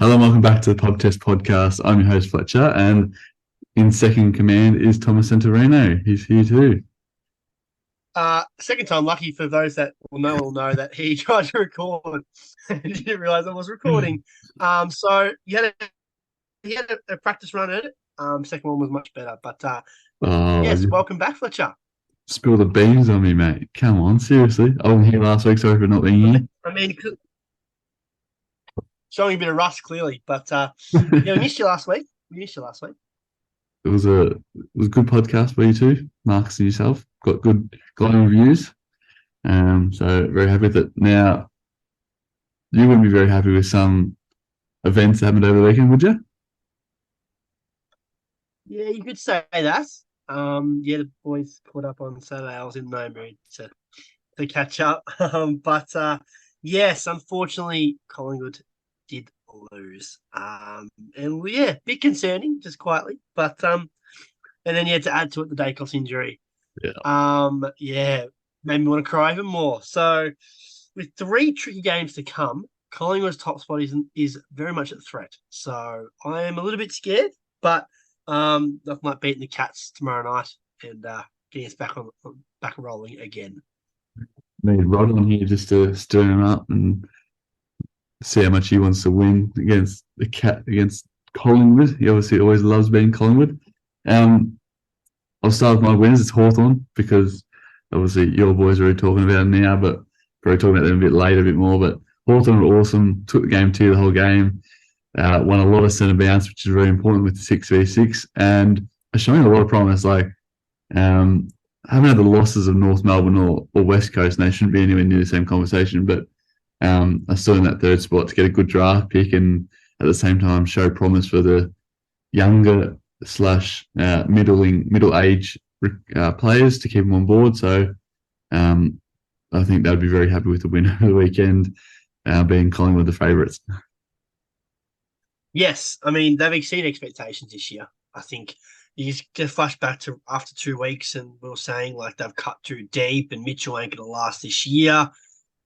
Hello and welcome back to the Podcast Podcast. I'm your host, Fletcher, and in second command is Thomas Santorino. He's here too. Second time lucky for those that will know that he tried to record and didn't realize I was recording. So he had a practice run at it. Second one was much better, but yes, welcome back, Fletcher. Spill the beans on me, mate. Come on, seriously. I wasn't here last week, sorry for not being here. I mean, showing a bit of rust clearly, but we missed you last week. It was a good podcast for you too, Marcus and yourself. Got good glowing reviews. So very happy with it. Now, you wouldn't be very happy with some events that happened over the weekend, would you? Yeah, you could say that. The boys caught up on Saturday. I was in no mood to catch up. But yes, unfortunately, Collingwood did lose. Bit concerning, just quietly. But and then you had to add to it the Dacos injury. Made me want to cry even more. So with 3 tricky games to come, Collingwood's top spot is very much at threat. So I am a little bit scared, but that might beat the Cats tomorrow night and getting us back rolling again. Made Rod on here just to stir him up and see how much he wants to win against Collingwood. He obviously always loves being Collingwood. I'll start with my winners. It's Hawthorn because obviously your boys are already talking about it now, but probably talking about them a bit later, a bit more. But Hawthorn were awesome. Took the game to the whole game. Won a lot of centre bounce, which is very important with the 6v6, and are showing a lot of promise. Haven't had the losses of North Melbourne or West Coast, and they shouldn't be anywhere near the same conversation. But are still in that third spot to get a good draft pick and at the same time show promise for the younger / middle age players to keep them on board. So I think they'd be very happy with the win over the weekend, being Collingwood the favourites. Yes, I mean, they've exceeded expectations this year. I think you just flash back to after 2 weeks and we were saying they've cut too deep and Mitchell ain't going to last this year.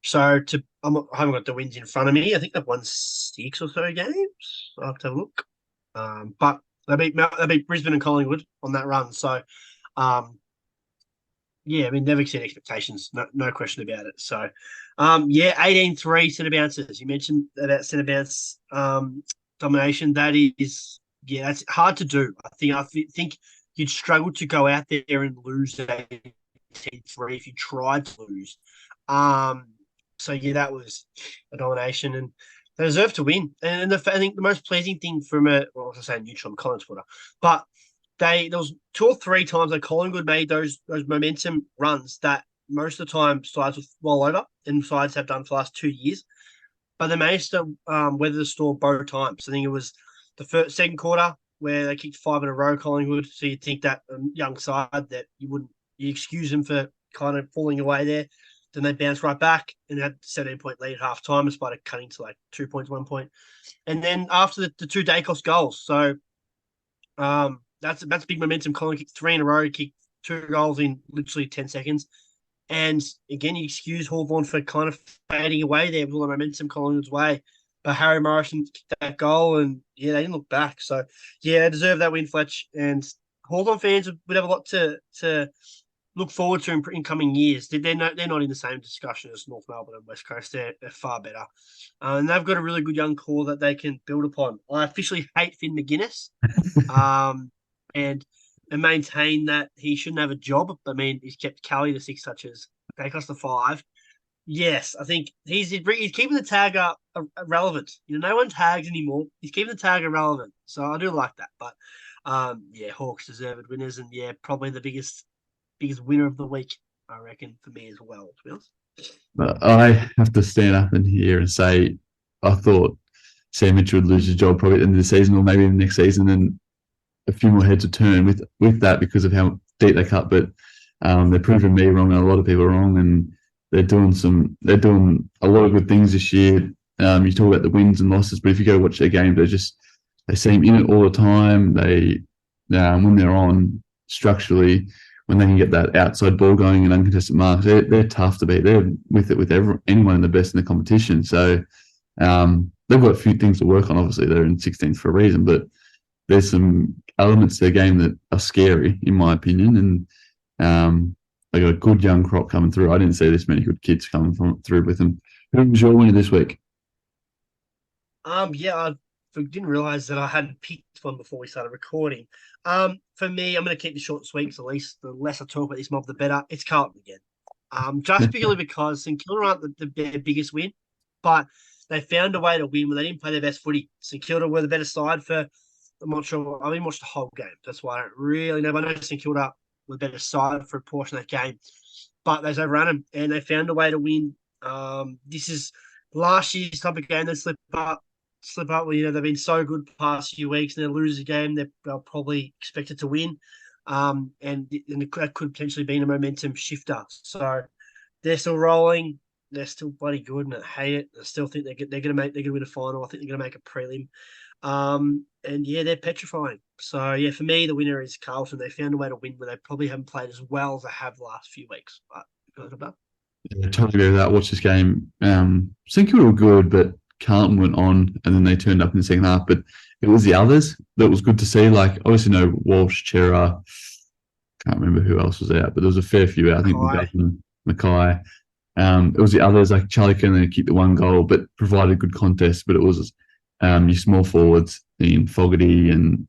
So I haven't got the wins in front of me. I think they've won 6 or so games. I'll have to have a look. But they beat Brisbane and Collingwood on that run. So, they've exceeded expectations. No question about it. So, 18-3 centre bounces. You mentioned about centre bounce domination. That is, that's hard to do. I think you'd struggle to go out there and lose 18-3 if you tried to lose. That was a domination, and they deserve to win. And I think the most pleasing thing from neutral, I'm Collins footer, but there was 2 or 3 times that Collingwood made those momentum runs that most of the time sides would roll over, and sides have done for the last 2 years. But they managed to weather the storm both times. I think it was the second quarter where they kicked 5 in a row, Collingwood. So you'd think that young side that you excuse them for kind of falling away there. Then they bounced right back and had 17-point lead at half time, despite it cutting to 2 points, 1 point. And then after the 2 Dacos goals. So that's big momentum. Collingwood kicked 3 in a row, kicked 2 goals in literally 10 seconds. And again, you excuse Hawthorn for kind of fading away there with all the momentum Collingwood's way. But Harry Morrison kicked that goal and they didn't look back. So they deserve that win, Fletch. And Hawthorn fans would have a lot to look forward to in coming years. They're not in the same discussion as North Melbourne and West Coast. They're far better. And they've got a really good young core that they can build upon. I officially hate Finn McGuinness and maintain that he shouldn't have a job. I mean, he's kept Kelly to 6 touches, Dacos to 5. Yes, I think he's keeping the tag up relevant. No one tags anymore. He's keeping the tag irrelevant. So I do like that. But, Hawks deserved winners and, probably the biggest winner of the week, I reckon, for me as well, to be honest. But I have to stand up in here and say I thought Sam Mitchell would lose his job probably at the end of the season or maybe the next season, and a few more heads to turn with that because of how deep they cut. But they're proving me wrong and a lot of people wrong, and they're doing a lot of good things this year. You talk about the wins and losses, but if you go watch their games, they seem in it all the time. They when they're on structurally, when they can get that outside ball going and uncontested marks, they're tough to beat. They're with anyone in the best in the competition. So they've got a few things to work on. Obviously, they're in 16th for a reason, but there's some elements to the game that are scary, in my opinion. And they got a good young crop coming through. I didn't see this many good kids coming through with them. Who was your winner this week? Yeah, I didn't realize that I hadn't picked one before we started recording. For me, I'm going to keep it short and sweet. 'Cause at least the less I talk about this mob, the better. It's Carlton again. Just purely because St Kilda aren't their biggest win, but they found a way to win when they didn't play their best footy. St Kilda were the better side for. I'm not sure. I didn't watch the whole game. That's why I don't really know. But I know St Kilda were the better side for a portion of that game, but they overran them and they found a way to win. This is last year's type of game. They slip up. Well, they've been so good the past few weeks, and they lose a game they'll probably expected to win. And that could potentially be a momentum shifter. So they're still rolling. They're still bloody good, and I hate it. I still think they're going to win a final. I think they're going to make a prelim. And yeah, they're petrifying. So yeah, for me, the winner is Carlton. They found a way to win where they probably haven't played as well as they have the last few weeks. But Yeah, totally agree with that. Watch this game. St Kilda were good, but Carlton went on, and then they turned up in the second half. But it was the others that was good to see. Like obviously, no Walsh, Chera. Can't remember who else was out, but there was a fair few out. I think Mackay. It was the others like Charlie can only keep the one goal, but provided good contest. But it was your small forwards in Fogarty and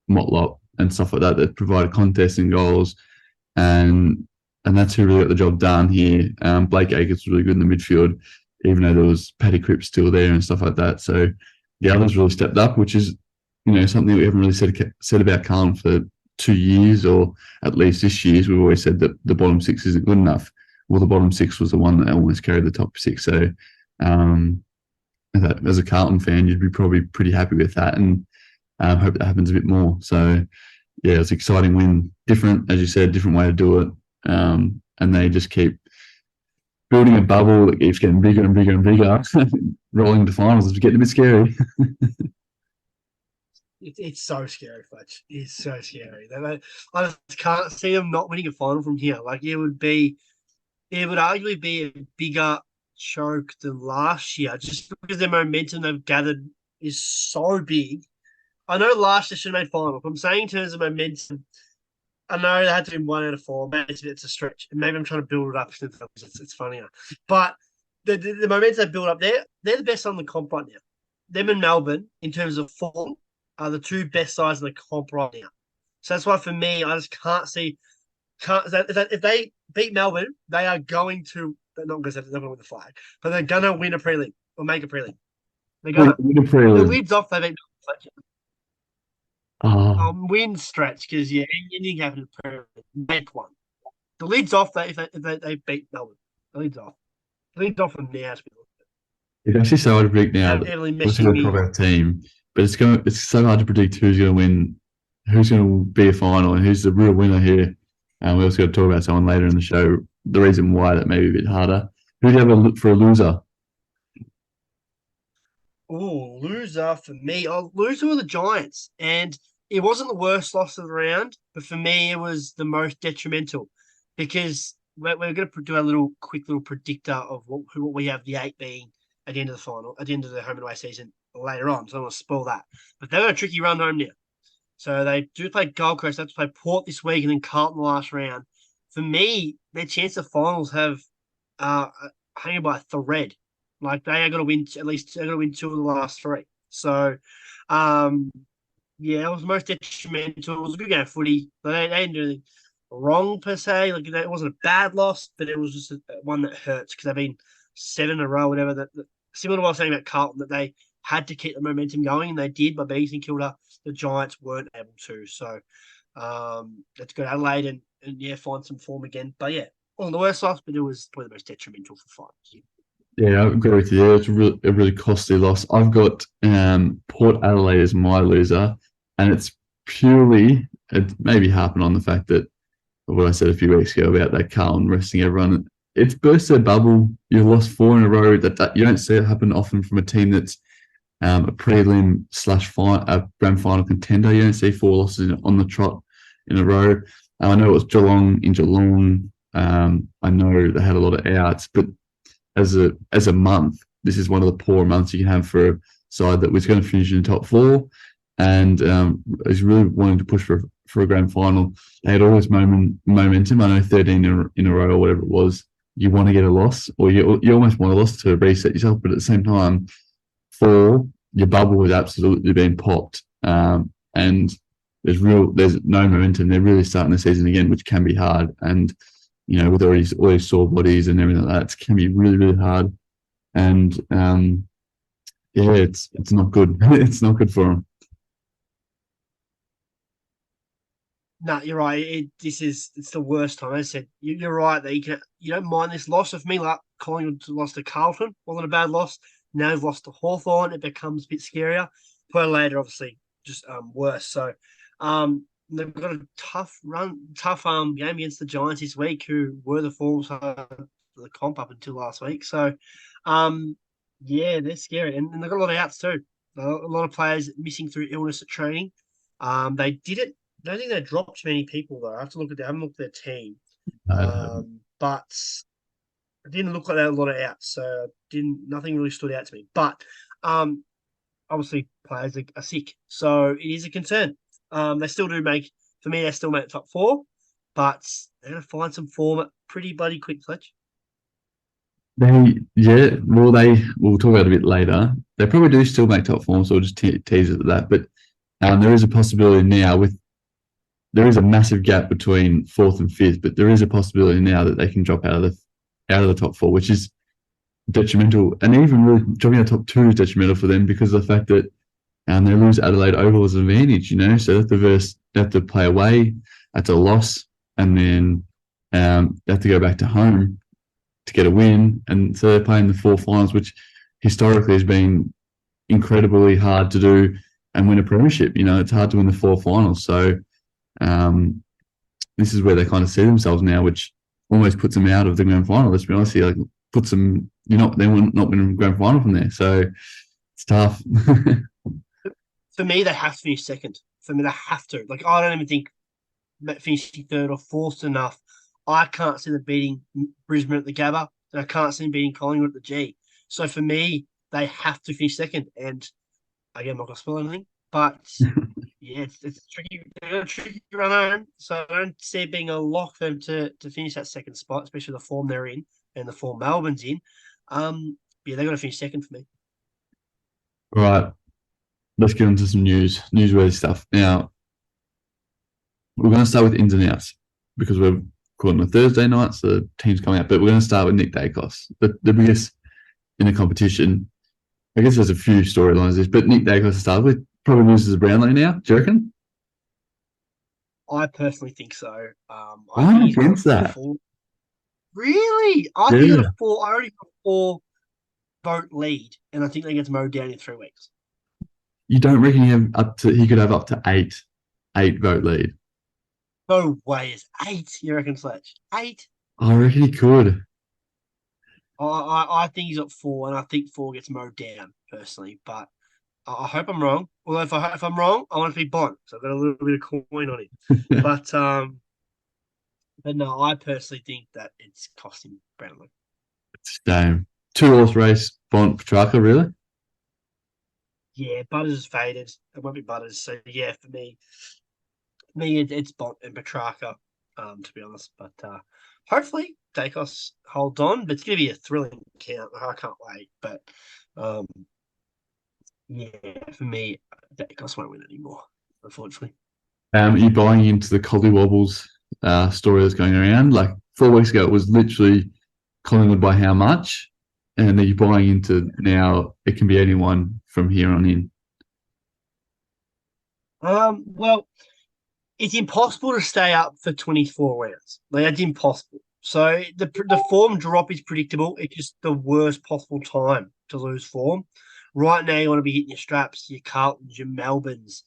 Motlop and stuff like that provided contests and goals, and that's who really got the job done here. Blake Acres was really good in the midfield, even though there was Paddy Cripps still there and stuff like that. So the others really stepped up, which is something we haven't really said about Carlton for 2 years, or at least this year. We've always said that the bottom six isn't good enough. Well, the bottom six was the one that almost carried the top six. So that, as a Carlton fan, you'd be probably pretty happy with that, and hope that happens a bit more. So yeah, it's an exciting win. Different, as you said, different way to do it. And they just keep building a bubble that keeps getting bigger and bigger and bigger. Rolling to finals is getting a bit scary. It's so scary, Fletch. It's so scary. I just can't see them not winning a final from here. Like it would arguably be a bigger choke than last year, just because the momentum they've gathered is so big. I know last year should have made final. But I'm saying in terms of momentum, I know they had to win 1 out of 4. Maybe it's a stretch. And maybe I'm trying to build it up. It's funnier. But the momentum they build up there, they're the best on the comp right now. Them and Melbourne, in terms of form, are the two best sides in the comp right now. So that's why for me, I just can't see. If they beat Melbourne, they are going to. They're not going to win the flag, but they're going to win a prelim or make a prelim. They're going to win a prelim. The lid's off. They beat Melbourne. Win stretch because anything happened in prelim. Make one. The lid's off. If they beat Melbourne, the lid's off. The lid's off from now. It's actually so hard to predict now. We're going to talk about a team, but it's so hard to predict who's going to win, who's going to be a final, and who's the real winner here. And we also got to talk about someone later in the show. The reason why that may be a bit harder. Who do you have a look for a loser? Oh, loser for me. Loser were the Giants, and it wasn't the worst loss of the round, but for me, it was the most detrimental because we're going to do a quick little predictor of what we have the 8 being at the end of the final, at the end of the home and away season later on. So I don't want to spoil that. But they've got a tricky run home now. So they do play Gold Coast. They have to play Port this week and then Carlton the last round. For me, their chance of finals have hanging by a thread. Like they are going to win at least. They're going to win 2 of the last 3. So, yeah, it was most detrimental. It was a good game of footy. They didn't do anything wrong per se. Like it wasn't a bad loss, but it was just one that hurts because they've been 7 in a row, whatever. That similar to what I was saying about Carlton, that they had to keep the momentum going, and they did by beating St Kilda. The Giants weren't able to. So let's go to Adelaide and find some form again. But yeah, the worst loss, but it was probably the most detrimental for finals. Yeah, I agree with you. Yeah, it's a really costly loss. I've got Port Adelaide as my loser, and it's purely, it maybe harping on the fact that what I said a few weeks ago about that Carlton resting everyone. It's burst their bubble. You've lost 4 in a row. That you don't see it happen often from a team that's a prelim / a grand final contender. You don't see 4 losses on the trot in a row. I know it was Geelong in Geelong. I know they had a lot of outs, but as a month, this is one of the poor months you can have for a side that was going to finish in the top four and is really wanting to push for a grand final. They had all this momentum. I know 13 in a row or whatever it was. You want to get a loss, or you almost want a loss to reset yourself, but at the same time, your bubble has absolutely been popped, and there's no momentum. They're really starting the season again, which can be hard. And with all these sore bodies and everything like that, it can be really, really hard. And it's not good. It's not good for them. No, you're right. It's the worst time. As I said, you're right that you don't mind this loss. Of me, like Collingwood lost to Carlton, wasn't a bad loss. Now they've lost to Hawthorn. It becomes a bit scarier. Per later, obviously, just worse. So they've got a tough game against the Giants this week, who were the form side of the comp up until last week. So they're scary, and they've got a lot of outs too. A lot of players missing through illness at training. They did it. I don't think they dropped many people though. I have to I haven't looked at their team. But it didn't look like they had a lot of outs, so nothing really stood out to me. But obviously players are sick, so it is a concern. They still make top four, but they're going to find some form pretty bloody quick, Fletch. We'll talk about it a bit later. They probably do still make top four, so we'll just tease it at that. But there is a possibility now there is a massive gap between fourth and fifth, but there is a possibility now that they can drop out of the top four, which is detrimental. And even really dropping out top two is detrimental for them because of the fact that they lose Adelaide Oval as an advantage, so they have to play away, that's a loss, and then they have to go back to home to get a win. And so they're playing the four finals, which historically has been incredibly hard to do and win a premiership. It's hard to win the four finals. So this is where they kind of see themselves now, which almost puts them out of the grand final. Let's be honest here, puts them, they will not win a grand final from there. So it's tough. For me, they have to finish second. For me, they have to. I don't even think finishing third or fourth enough. I can't see them beating Brisbane at the Gabba, and I can't see them beating Collingwood at the G. So for me, they have to finish second. And again, I'm not going to spoil anything, but it's tricky. They're a tricky run home, so I don't see it being a lock for them to finish that second spot, especially the form they're in and the form Melbourne's in. They're going to finish second for me. All right. Let's get into some newsworthy stuff. Now, we're going to start with ins and outs because we're recording on a Thursday night, so the team's coming out. But we're going to start with Nick Dacos, the biggest in the competition. I guess there's a few storylines this, but Nick Dacos to start with probably loses a Brownlow now. Do you reckon? I personally think so. I'm against that. Really? I think I already got a 4-vote lead, and I think they get mowed down in 3 weeks. You don't reckon he could have up to 8-vote lead? No way. It's 8. You reckon, Fletch? 8? I reckon he could. I think he's at 4, and I think 4 gets mowed down personally. But I hope I'm wrong. Well, if I'm wrong, I want it to be Bond, so I've got a little bit of coin on it. But no, I personally think that it's costing Brownlow. It's a shame. 2-horse race, Bond Petrarca, really? Yeah, Butters is faded. It won't be Butters. So yeah, for me, it's Bont and Petrarca, to be honest. But hopefully Dacos holds on. But it's going to be a thrilling count. I can't wait. But for me, Dacos won't win anymore, unfortunately. Are you buying into the Collie Wobbles story that's going around? 4 weeks ago, it was literally Collingwood by how much? And are you buying into now it can be anyone from here on in? Well, it's impossible to stay up for 24 rounds. It's impossible. So the form drop is predictable. It's just the worst possible time to lose form. Right now, you want to be hitting your straps, your Carltons, your Melbournes.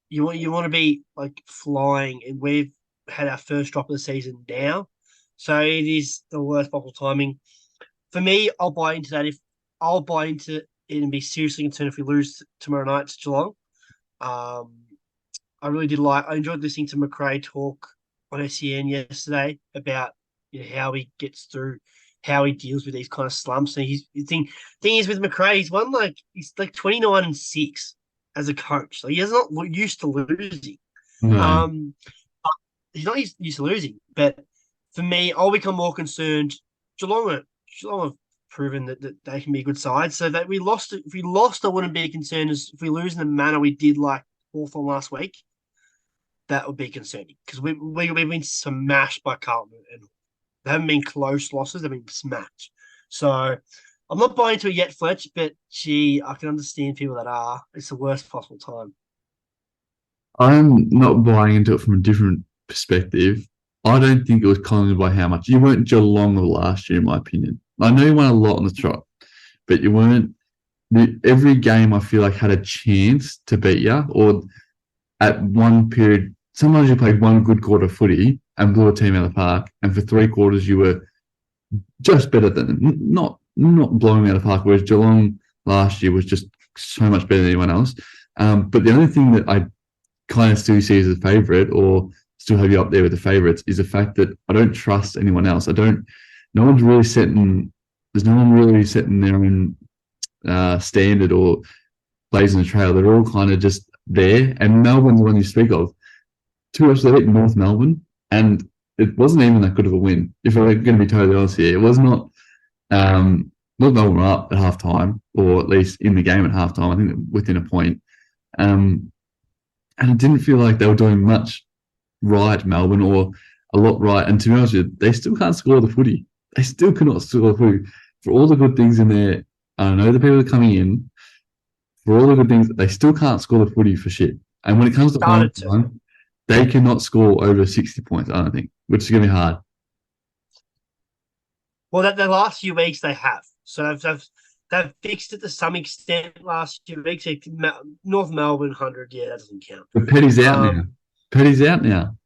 You want to be flying, and we've had our first drop of the season now. So it is the worst possible timing. For me, I'll buy into that. I'll buy into it and be seriously concerned if we lose tomorrow night to Geelong. I really did I enjoyed listening to McRae talk on SEN yesterday about how he gets through how he deals with these kind of slumps. And thing is with McRae, he's like 29-6 as a coach. Like he's not used to losing. No. He's not used to losing. But for me, I'll become more concerned. Geelong have proven that they can be a good side. So that if we lost, I wouldn't be concerned. As if we lose in the manner we did like Hawthorn last week, that would be concerning because we've been smashed by Carlton and they haven't been close losses; they've been smashed. So I'm not buying into it yet, Fletch. But gee, I can understand people that are. It's the worst possible time. I'm not buying into it from a different perspective. I don't think it was Collingwood by how much. You weren't Geelong of last year, in my opinion. I know you won a lot on the trot, but you weren't. Every game I feel like had a chance to beat you, or at one period, sometimes you played one good quarter of footy and blew a team out of the park, and for 3 quarters you were just better than them. Not blowing out of the park, whereas Geelong last year was just so much better than anyone else. But the only thing that I kind of still see as a favourite, or still have you up there with the favourites, is the fact that I don't trust anyone else. No one's really setting. There's no one really setting their own standard or blazing the trail. They're all kind of just there. And Melbourne's the one you speak of. 2 weeks they beat North Melbourne, and it wasn't even that good of a win. If I'm going to be totally honest here, it was not. North Melbourne were up at half time, or at least in the game at half time. I think within a point. And it didn't feel like they were doing much right, Melbourne, or a lot right. And to be honest with you, they still can't score the footy. They still cannot score the footy. For all the good things in there, I know the people are coming in. For all the good things, they still can't score the footy for shit. And when it comes to time, they cannot score over 60 points, I don't think, which is going to be hard. Well, the last few weeks they have. So they've fixed it to some extent last few weeks. North Melbourne 100, yeah, that doesn't count. But Petty's out now. Petty's out now.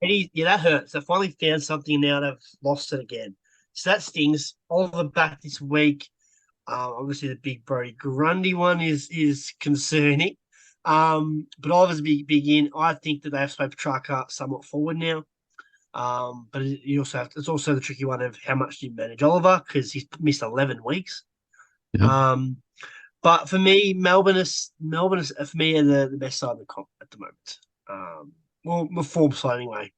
Petty, yeah, that hurts. They finally found something, now they've lost it again. So that stings. Oliver back this week. Obviously, the big Brody Grundy one is concerning. But Oliver's big in. I think that they have to play Petrarca somewhat forward now. But it's also the tricky one of how much do you manage Oliver, because he's missed 11 weeks. Yeah. But for me, Melbourne is for me the best side of the comp at the moment. Well, the form side anyway.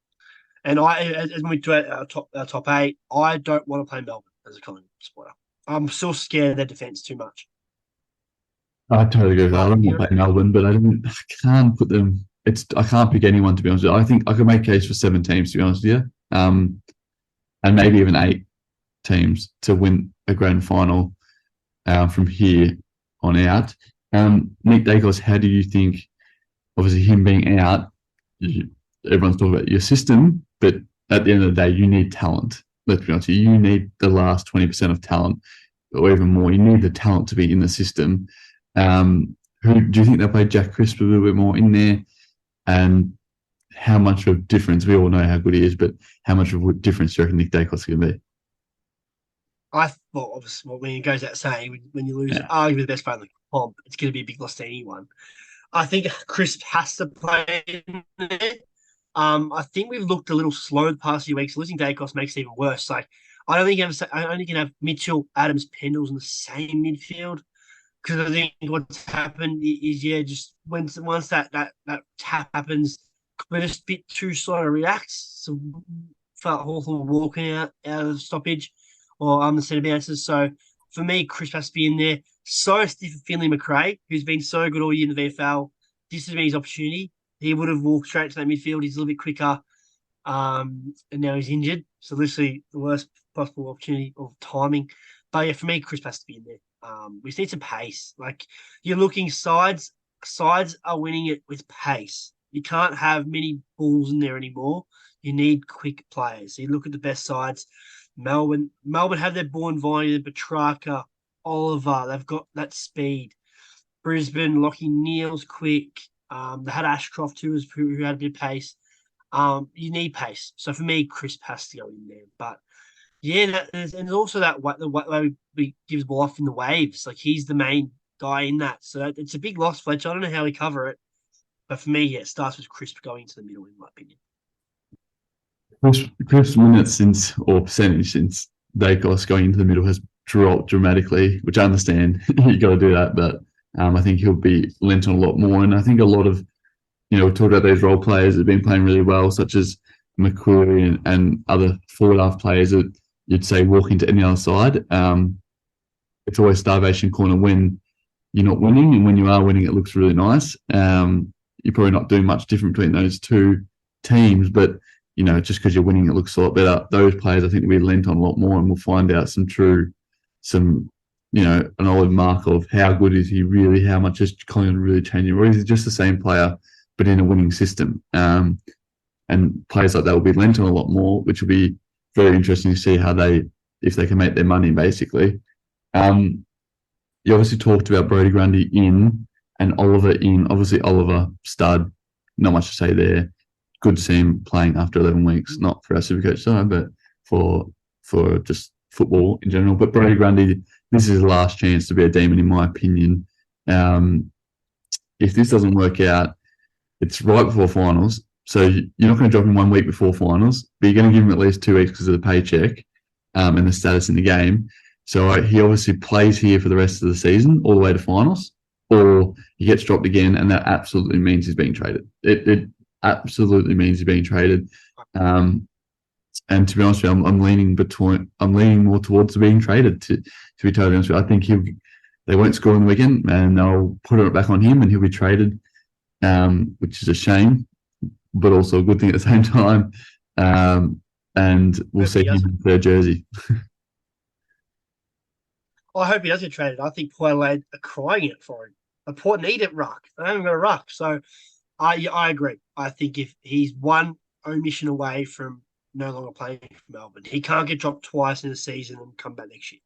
And as we do our top 8, I don't want to play Melbourne as a Collingwood supporter. I'm still scared of their defence too much. I totally agree with that. I don't want to play Melbourne, but I can't put them. I can't pick anyone, to be honest with you. I think I could make a case for 7 teams, to be honest with you, and maybe even 8 teams to win a grand final from here on out. Nick Dacos, how do you think? Obviously, him being out, everyone's talking about your system, but at the end of the day, you need talent. Let's be honest, you need the last 20% of talent, or even more. You need the talent to be in the system. Who do you think they'll play Jack Crisp a little bit more in there? And how much of difference? We all know how good he is, but how much of a difference do you reckon Nick Dacos is going to be? Obviously, when it goes out saying, when you lose arguably the best player in the comp, it's going to be a big loss to anyone. I think Crisp has to play in there. I think we've looked a little slow the past few weeks. Losing Dacos makes it even worse. Like, I only can have Mitchell, Adams, Pendles in the same midfield, because I think what's happened is just once that tap happens, we're just a bit too slow to react. So felt Hawthorn walking out of the stoppage, or the centre bounces. So for me, Chris has to be in there. So stiff for Finley McRae, who's been so good all year in the VFL. This has been his opportunity. He would have walked straight to that midfield. He's a little bit quicker, and now he's injured. So literally the worst possible opportunity of timing. But yeah, for me, Chris has to be in there. We just need some pace. Like, you're looking sides are winning it with pace. You can't have many balls in there anymore. You need quick players. So you look at the best sides. Melbourne have their Born Viney, Petrarca, Oliver. They've got that speed. Brisbane, Lockie Neal's quick. They had Ashcroft too, who had a bit of pace. You need pace. So for me, Crisp has to go in there. But yeah, and there's also the way we gives ball off in the waves. Like, he's the main guy in that. So it's a big loss, Fletcher. I don't know how we cover it. But for me, yeah, it starts with Crisp going to the middle, in my opinion. Crisp minutes since, or percentage since their cost going into the middle has dropped dramatically, which I understand. You got to do that, but I think he'll be lent on a lot more. And I think a lot of, we talked about those role players that have been playing really well, such as McQuarrie and other forward half players that you'd say walk into any other side. It's always starvation corner when you're not winning, and when you are winning, it looks really nice. You're probably not doing much different between those two teams, but just because you're winning, it looks a lot better. Those players, I think, we lent on a lot more, and we'll find out an olive mark of how good is he really, how much is Collingwood really changing, or is he just the same player but in a winning system? And players like that will be lent on a lot more, which will be very interesting to see if they can make their money, basically. You obviously talked about Brodie Grundy in and Oliver in. Obviously, Oliver stud, not much to say there. Good to see him playing after 11 weeks, not for our Supercoach side, but for just football in general. But Brodie Grundy, this is his last chance to be a demon, in my opinion. If this doesn't work out, it's right before finals. So you're not going to drop him 1 week before finals, but you're going to give him at least 2 weeks because of the paycheck and the status in the game. So he obviously plays here for the rest of the season, all the way to finals, or he gets dropped again, and that absolutely means he's being traded. It absolutely means he's being traded. And to be honest with you, I'm leaning more towards being traded. To be totally honest with you, I think they won't score on the weekend, and they'll put it back on him, and he'll be traded, which is a shame, but also a good thing at the same time. And we'll see him in their jersey. I hope he does get traded. I think Port Adelaide are crying it for him. The Port need it ruck. They haven't got a ruck. So I agree. I think if he's one omission away from no longer playing for Melbourne, he can't get dropped twice in a season and come back next year.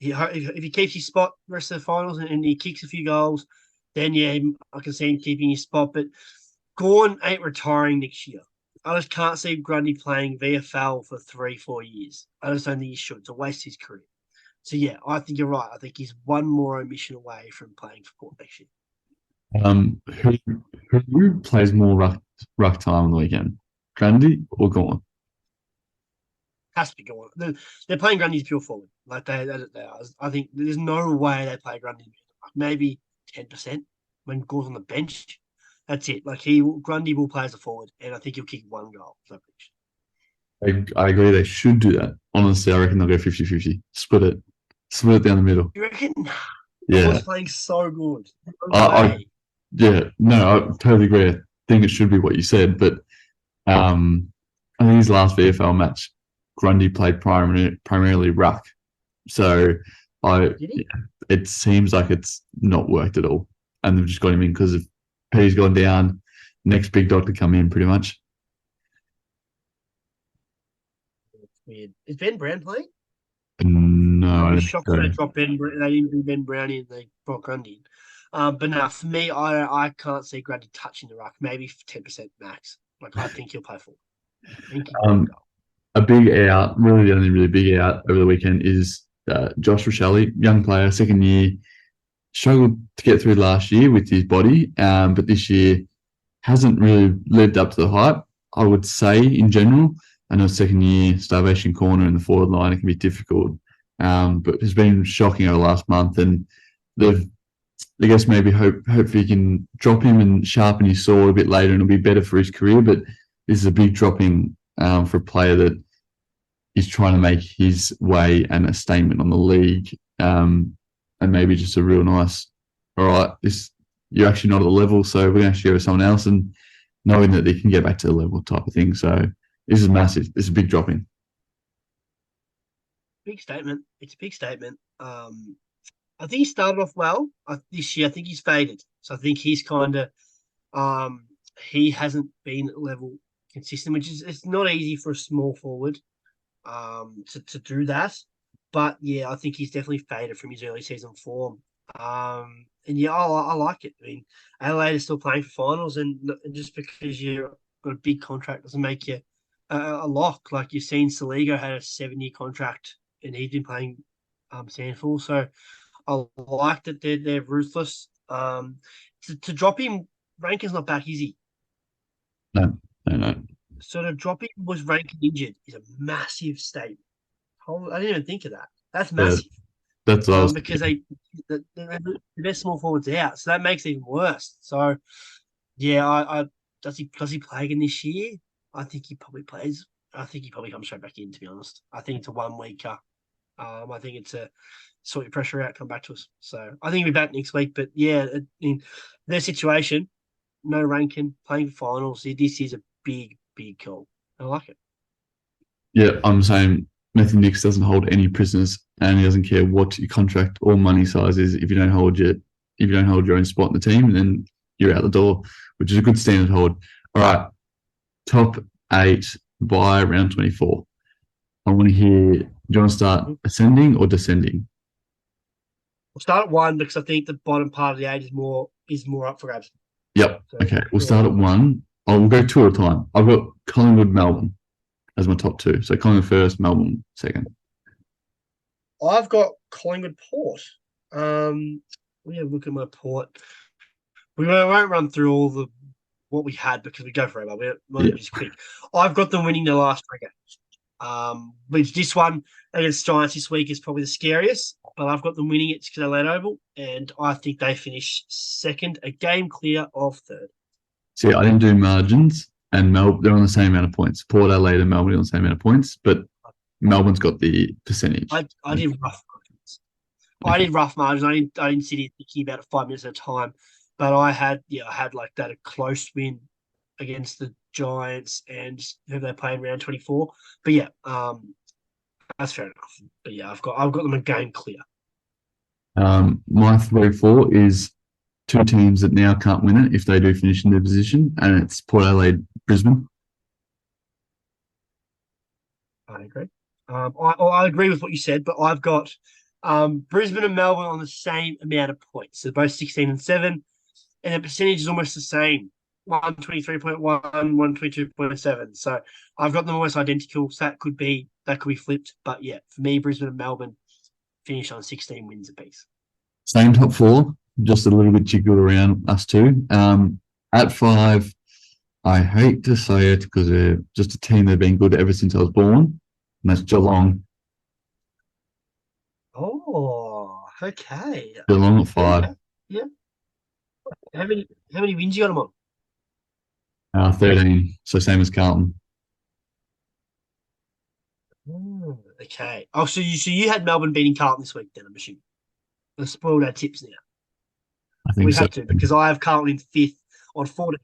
If he keeps his spot the rest of the finals and he kicks a few goals, then yeah, I can see him keeping his spot. But Gawn ain't retiring next year. I just can't see Grundy playing VFL for 3-4 years. I just don't think he should. It's a waste of his career. So, yeah, I think you're right. I think he's one more omission away from playing for Port next year. Who plays more ruck time on the weekend? Grundy or Gawn? Has to be Gawn. They're playing Grundy as pure forward. Like they are. I think there's no way they play Grundy. Maybe 10% when Gawn's on the bench. That's it. Like Grundy will play as a forward, and I think he'll kick one goal. I agree. They should do that. Honestly, I reckon they'll go 50-50. Split it down the middle. You reckon? Yeah. Gawn's playing so good. I totally agree. I think it should be what you said, but I think his last VFL match, Grundy played primarily ruck. So it seems like it's not worked at all, and they've just got him in because of Petty's gone down. Next big dog to come in, pretty much. It's weird. Is Ben Brown playing? No, I was shocked when they dropped Ben. They didn't do Ben Brown in. They brought Grundy in. But no, for me, I can't see Grundy touching the ruck. Maybe 10% max. Like I think he'll play full. A big out, really the only really big out over the weekend is Josh Rochelle, young player, second year. Struggled to get through last year with his body, but this year hasn't really lived up to the hype, I would say, in general. I know second year, starvation corner in the forward line, it can be difficult, but it's been shocking over the last month, and they've, I guess, maybe hopefully he can drop him and sharpen his sword a bit later and it'll be better for his career, but this is a big dropping for a player that is trying to make his way and a statement on the league, and maybe just a real nice, all right, you're actually not at the level, so we're going to actually go with someone else, and knowing that they can get back to the level type of thing. So this is massive. This is a big dropping. Big statement. It's a big statement. I think he started off well this year. I think he's faded. So I think he's kind of he hasn't been at level consistent, which is it's not easy for a small forward to do that. But yeah, I think he's definitely faded from his early season form. And yeah, I like it. I mean, Adelaide is still playing for finals, and just because you've got a big contract doesn't make you a lock. Like you've seen, Saligo had a 7-year contract, and he's been playing Sandful. So I like that they're ruthless. To drop him, Rankin's not back, is he? No. So to drop him was Rankin injured is a massive statement. I didn't even think of that. That's Yeah, massive. that's what I was Because thinking. the best small forwards out, so that makes it even worse. So yeah, I does he play again this year? I think he probably plays. I think he probably comes straight back in. To be honest, I think it's a 1 weeker. I think it's a sort your pressure out, come back to us. So I think he'll be back next week. But yeah, in their situation, no ranking, playing for finals. This is a big call. I like it. Yeah, I'm saying Matthew Nicks doesn't hold any prisoners, and he doesn't care what your contract or money size is. If you don't hold your own spot in the team, then you're out the door, which is a good standard hold. All right, top 8 by round 24. I want to hear. Do you want to start ascending or descending? We'll start at 1 because I think the bottom part of the 8 is more up for grabs. Yep. So Okay, we'll yeah. start at 1. Oh, we'll go 2 at a time. I've got Collingwood, Melbourne as my top 2. So Collingwood first, Melbourne second. I've got Collingwood Port. Let me have a look at my port. We won't run through all what we had because we go forever. We're just quick. I've got them winning the last 3 games. Which this one against Giants this week is probably the scariest, but I've got them winning it because they led Oval, and I think they finish second, a game clear of third. See, I didn't do margins, and they're on the same amount of points. Port Adelaide and Melbourne are on the same amount of points, but Melbourne's got the percentage. I did rough margins. I did rough margins. I didn't sit here thinking about it 5 minutes at a time, but I had like that a close win against the Giants and who they played round 24. But yeah, that's fair enough. But yeah, I've got them a game clear. My 3-4 is 2 teams that now can't win it if they do finish in their position, and it's Port Adelaide, Brisbane. I agree. I agree with what you said, but I've got Brisbane and Melbourne on the same amount of points. So both 16 and 7, and the percentage is almost the same. 123.1, 122.7. So I've got them almost identical. So that could be flipped. But yeah, for me, Brisbane and Melbourne finish on 16 wins apiece. Same top 4, just a little bit jiggled around us two. At 5, I hate to say it because they're just a team that have been good ever since I was born, and that's Geelong. Oh, okay. Geelong at 5. Yeah. How many wins you got them on? 13, so same as Carlton. Okay. Oh, so you had Melbourne beating Carlton this week, then I'm assuming. Let's spoil our tips now. I think We so. have to because I have Carlton in 5th on 14.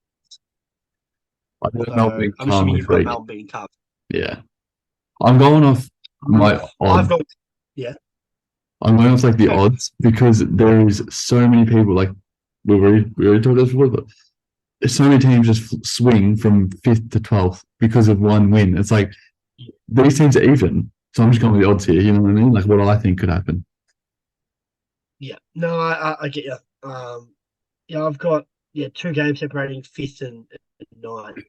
I got So Melbourne beating I'm assuming Carlton you've got 3. Melbourne beating Carlton. Yeah. I'm going off my odds. I'm going off like the odds because there is so many people, like we already talked about this before, but there's so many teams just swing from 5th to 12th because of one win. It's like these teams are even. So I'm just going with the odds here, you know what I mean? Like what I think could happen. Yeah. No, I get you. I've got 2 games separating 5th and 9th.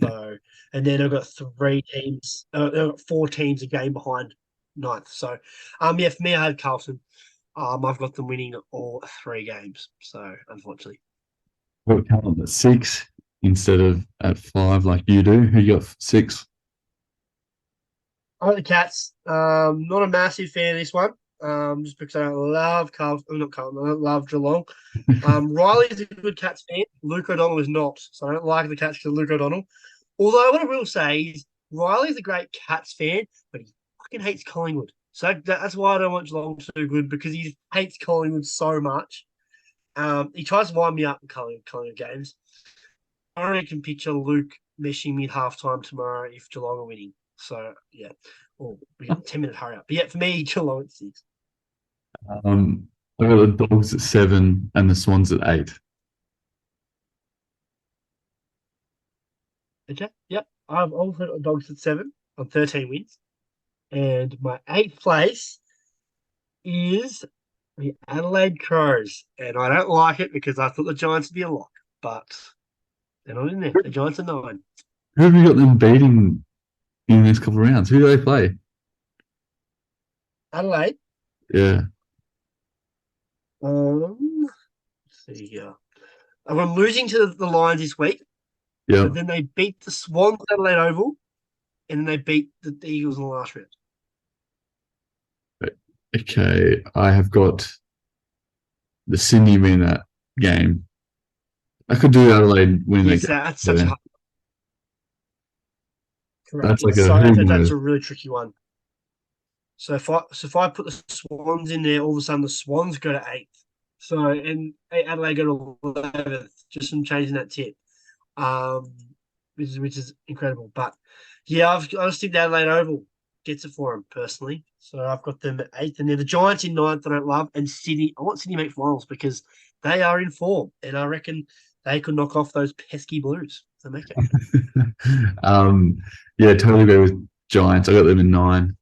So, and then I've got 3 teams. I've got 4 teams a game behind 9th. So, for me, I had Carlton. I've got them winning all 3 games. So, unfortunately, I've got Carlton at 6 instead of at 5 like you do. Who you got 6? I like the Cats. Not a massive fan of this one. Just because I don't love Carlton. Not Carlton. I don't love Geelong. Riley's a good Cats fan. Luke O'Donnell is not. So I don't like the Cats because of Luke O'Donnell. Although what I will say is Riley's a great Cats fan, but he fucking hates Collingwood. So that's why I don't want Geelong so good because he hates Collingwood so much. He tries to wind me up in Collingwood games. I already can picture Luke meshing me at halftime tomorrow if Geelong are winning. So yeah. Oh, we got a 10-minute hurry up. But yeah, for me, Geelong at 6. I got the Dogs at 7 and the Swans at 8. Okay. Yep. I've also got Dogs at 7 on 13 wins. And my 8th place is the Adelaide Crows. And I don't like it because I thought the Giants would be a lock, but they're not in there. The Giants are 9. Who have you got them beating in the next couple of rounds? Who do they play? Adelaide. Yeah. Let's see here. I'm losing to the Lions this week. Yeah. But then they beat the Swans at Adelaide Oval, and then they beat the Eagles in the last round. Okay, I have got the Sydney win that game. I could do Adelaide win that Is game. that such a Yeah, hard, correct? that's like a So who that's knows. a really tricky one. So if I put the Swans in there, all of a sudden the Swans go to eighth. So and Adelaide go to 11th, just from changing that tip, um, which is incredible. But yeah, I just think the Adelaide Oval gets it for them personally. So I've got them at eighth, and then the Giants in ninth. I don't love, and Sydney. I want Sydney to make finals because they are in form, and I reckon they could knock off those pesky Blues. So make it. um, yeah, totally agree with Giants. I got them in 9.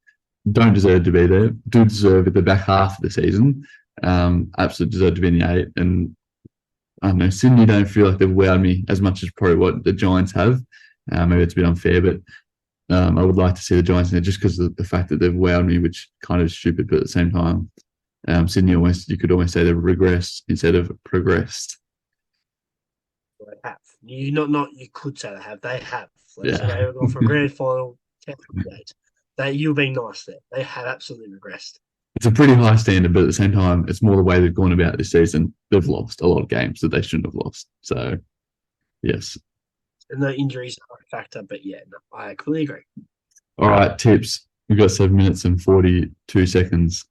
Don't deserve to be there. Do deserve at the back half of the season. Absolutely deserve to be in the 8. And I don't know, Sydney don't feel like they've wowed me as much as probably what the Giants have. Maybe it's a bit unfair, but I would like to see the Giants in there just because of the fact that they've wowed me, which kind of is stupid, but at the same time, Sydney almost you could almost say they've regressed instead of progressed. They have. You could say they have. They have. Like, so Yeah. they were going for a grand final, 10th grade. You're being nice there. They have absolutely regressed. It's a pretty high standard, but at the same time, it's more the way they've gone about this season. They've lost a lot of games that they shouldn't have lost. So, yes. And the injuries are a factor, but yeah, no, I completely agree. All right, tips. We've got 7 minutes and 42 seconds.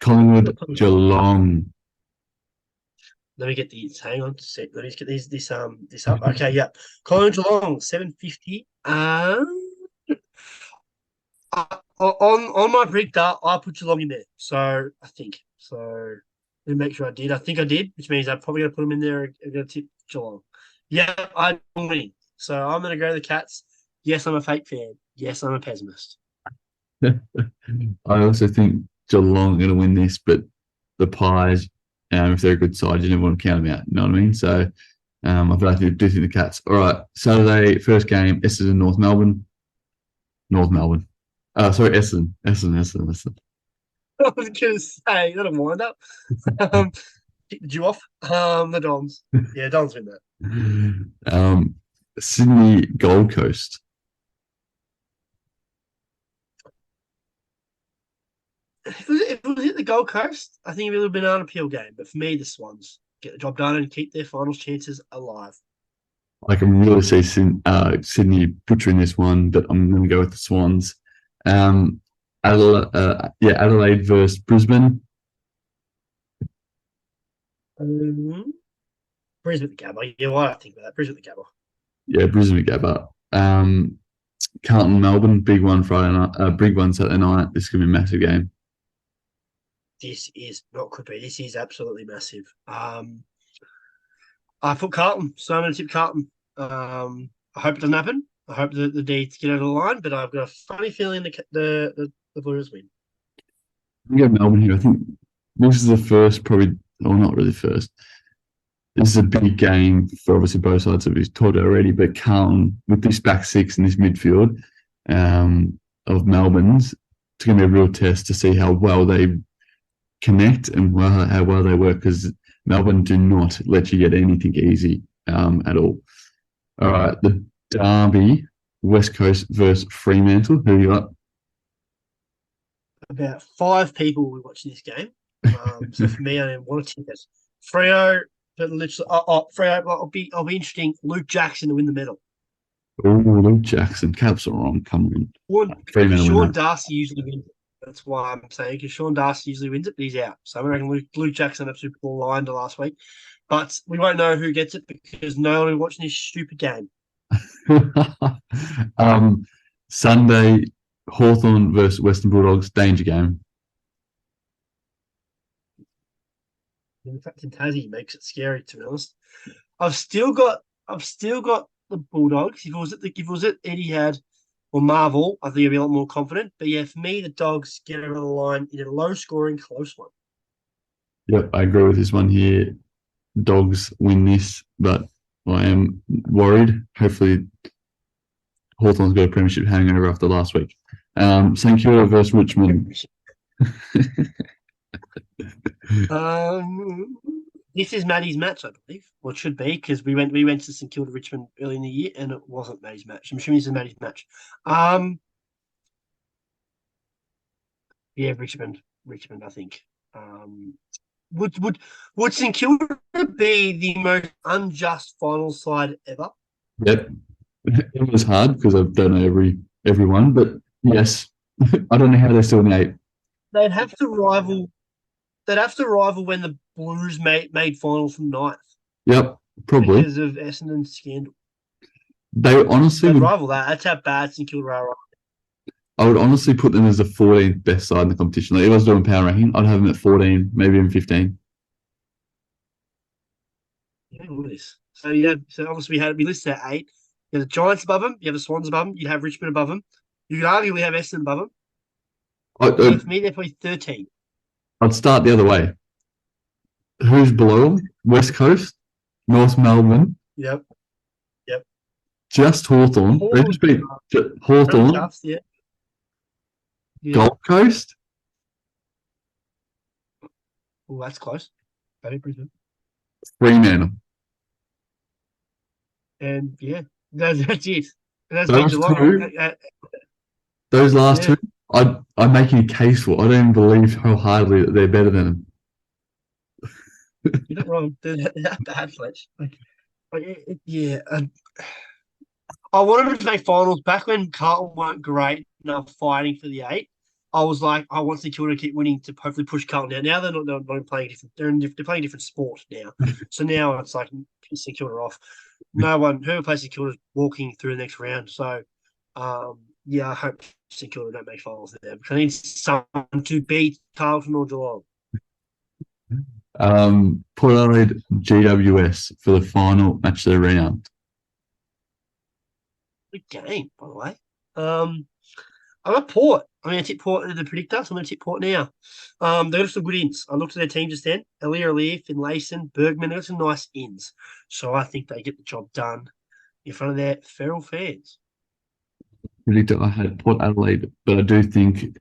Collingwood, Geelong. Let me get these. Hang on, let me just get this up. Okay, yeah. Colin Geelong, 750. On my predictor, I put Geelong in there. So I think so. Let me make sure I did. I think I did, which means I'm probably going to put them in there. I'm going to tip Geelong. Yeah, I'm winning. So I'm going to go to the Cats. Yes, I'm a fake fan. Yes, I'm a pessimist. I also think Geelong are going to win this, but the Pies, if they're a good side, you never want to count them out. You know what I mean? So I do think the Cats. All right, Saturday, first game, Essendon, North Melbourne. North Melbourne. Sorry, Essendon. I was going to say, that a wind up. Kicked you off. The Dons. Yeah, Dons win that. Sydney, Gold Coast. If it was hit the Gold Coast, I think it'd be a little banana peel game. But for me, the Swans get the job done and keep their finals chances alive. I can really see Sydney butchering this one, but I'm going to go with the Swans. Adelaide versus Brisbane. Brisbane the Gabba. Yeah, why I think about that. Brisbane the Gabba. Yeah, Brisbane Gabba. Carlton, Melbourne, big one Friday night, big one Saturday night. This is going to be a massive game. This is not could be. This is absolutely massive. I put Carlton, so I'm going to tip Carlton. I hope it doesn't happen. I hope the Deeds get over the line, but I've got a funny feeling the Blues win. I'm going to go Melbourne here. I think this is the first, probably, or not really first. This is a big game for obviously both sides that we've talked about already, but Carlton, with this back six and this midfield of Melbourne's, it's going to be a real test to see how well they connect and how well they work, because Melbourne do not let you get anything easy at all. All right, the Derby, West Coast versus Fremantle. Who you got? About 5 people will be watching this game. So for me, I don't want to tip it. Freo, but literally, Freo. I'll be interesting. Luke Jackson to win the medal. Oh, Luke Jackson. Caps are wrong. Come on. Fremantle Sean win that. Darcy usually wins it. That's why I'm saying, because Sean Darcy usually wins it, but he's out. So I reckon Luke Jackson had Super Bowl lined last week. But we won't know who gets it because no one will be watching this stupid game. Sunday, Hawthorn versus Western Bulldogs. Danger game. In fact, in Tassie makes it scary, to be honest. I've still got the Bulldogs. If it was at Etihad or Marvel, I think I'd be a lot more confident. But yeah, for me, the Dogs get over the line in a low-scoring, close one. Yep, I agree with this one here. Dogs win this, but I am worried. Hopefully, Hawthorn's got a premiership hangover after last week. St Kilda versus Richmond. This is Maddie's match, I believe. Well, it should be, because we went to St Kilda Richmond early in the year, and it wasn't Maddie's match. I'm assuming this is Maddie's match. Yeah, Richmond. Richmond, I think. Would St Kilda be the most unjust final side ever? Yep. It was hard because I don't know everyone, but yes, I don't know how they're still in the 8. They'd have to rival. They'd have to rival when the Blues made finals from ninth Yep, probably. because of Essendon's scandal. They honestly They'd would, rival that. That's how bad St Kilda are. I would honestly put them as the 14th best side in the competition. Like if I was doing power ranking, I'd have them at 14, maybe even 15. Yeah, look at this. So obviously we listed at 8. You have the Giants above them. You have the Swans above them. You'd have Richmond above them. You could arguably have Essendon above them. Yeah, for me, they're probably 13. I'd start the other way. Who's below them? West Coast, North Melbourne, Yep. just Hawthorn. They just beat Hawthorn, Just, yeah. Gold Coast. Oh, that's close. Maybe Brisbane. Fremantle. And yeah, that's it. And that's Those Geelong. two, those last two, I'm making a case for. I don't even believe wholeheartedly that they're better than them. You're not wrong. They're that bad, Fletch. Yeah. I wanted them to make finals back when Carlton weren't great enough fighting for the 8. I was like, I want St Kilda to keep winning to hopefully push Carlton down. Now they're not playing different. They're playing different sport now. So now it's like St Kilda off. No one whoever plays St Kilda is walking through the next round. So, yeah, I hope St Kilda don't make finals there because I need someone to beat Carlton or Geelong. Put on GWS for the final match of the round. Good game, by the way. I'm at Port. I'm going to tip Port in the predictor, so I'm going to tip Port now. They've got some good ins. I looked at their team just then. Elia, Finlayson, Bergman, they've got some nice ins. So I think they get the job done in front of their feral fans. Predictor, I had Port Adelaide, but I do think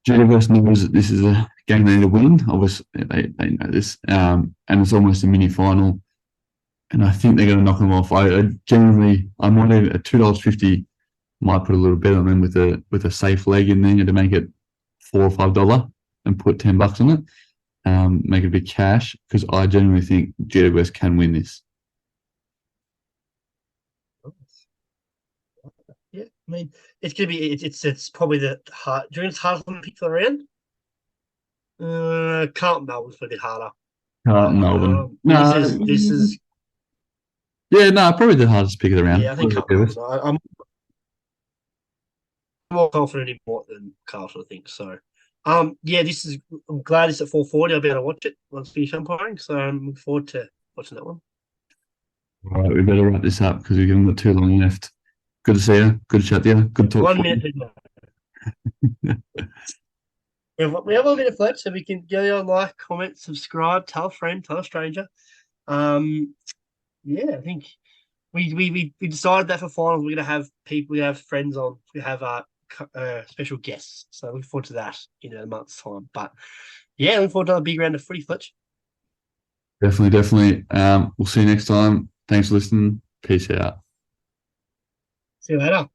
GWS knows that this is a game they need to win. Obviously, they know this. And it's almost a mini final. And I think they're going to knock them off. I'm wondering at $2.50 might put a little bit on them with a safe leg in there to make it $4 or $5 and put $10 on it. Make it a bit cash because I genuinely think GWS can win this. Yeah, I mean it's gonna be it's probably the hard. Do you think it's hardest one to pick for the round? Carlton Melbourne's a bit harder. Melbourne. This is probably the hardest pick of the round. Yeah, I think Carlton. I'm more confident in Port than Carlton, I think. So, I'm glad it's at 4:40. I'll be able to watch it once we finish umpiring. So I'm looking forward to watching that one. All right, we better wrap this up because we've only got too long left. Good to see you. Good to chat to you. Good to talk. 1 minute. We have a bit of flirt, so we can go on, like, comment, subscribe, tell a friend, tell a stranger. I think we decided that for finals we're gonna have people, we have friends on, we have special guests. So looking forward to that in a month's time. But yeah, looking forward to a big round of footy, Fletch. Definitely. We'll see you next time. Thanks for listening. Peace out. See you later.